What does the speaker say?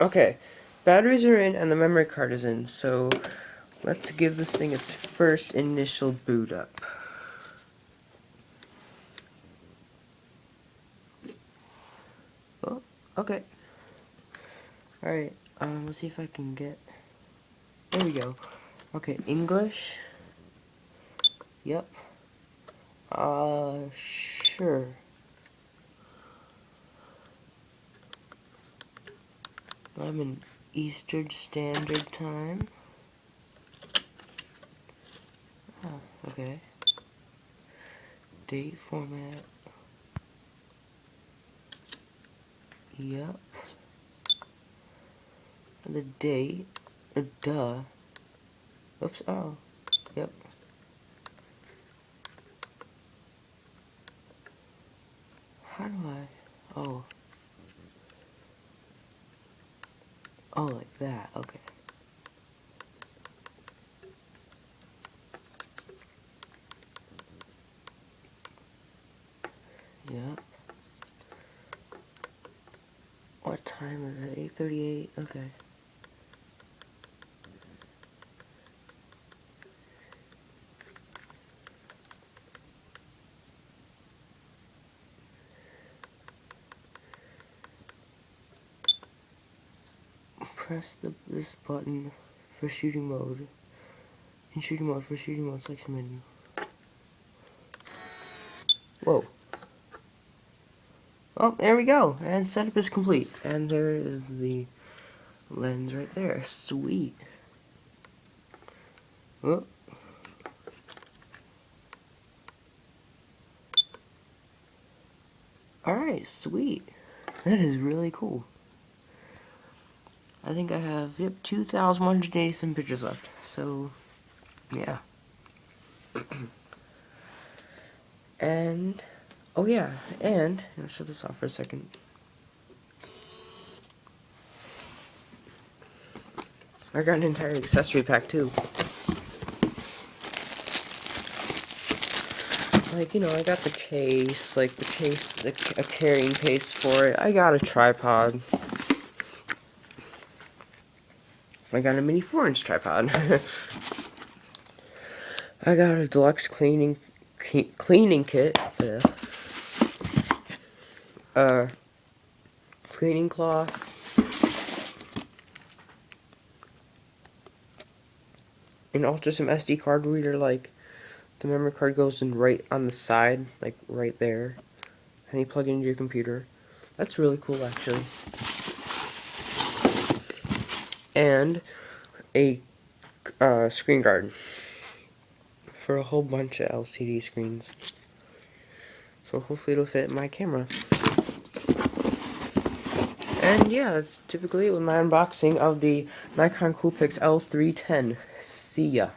Okay, batteries are in and the memory card is in, so let's give this thing its first initial boot up. Oh, okay. Alright, let's see if I can get... There we go. Okay, English. Yep. Sure. I'm in Eastern Standard Time. Oh, okay. Date format. Yep. The date. Duh. Oops, oh. Yep. How do I... Oh. Oh, like that. Okay. Yep. What time is it? 8:38? Okay. Press this button for shooting mode. In shooting mode, for shooting mode, selection menu. Whoa. Oh, there we go. And setup is complete. And there is the lens right there. Sweet. Oh. Alright, sweet. That is really cool. I think I have, yep, 2,187 pictures left. So, yeah. And, oh yeah, and, I'll shut this off for a second. I got an entire accessory pack too. Like, you know, I got the case, like the case, a carrying case for it. I got a tripod. I got a mini 4-inch tripod. I got a deluxe cleaning kit. Cleaning cloth. And also some SD card reader, like the memory card goes in right on the side, like right there. And you plug it into your computer. That's really cool, actually. And a screen guard for a whole bunch of LCD screens. So hopefully it'll fit my camera. And yeah, that's typically it with my unboxing of the Nikon Coolpix L310. See ya.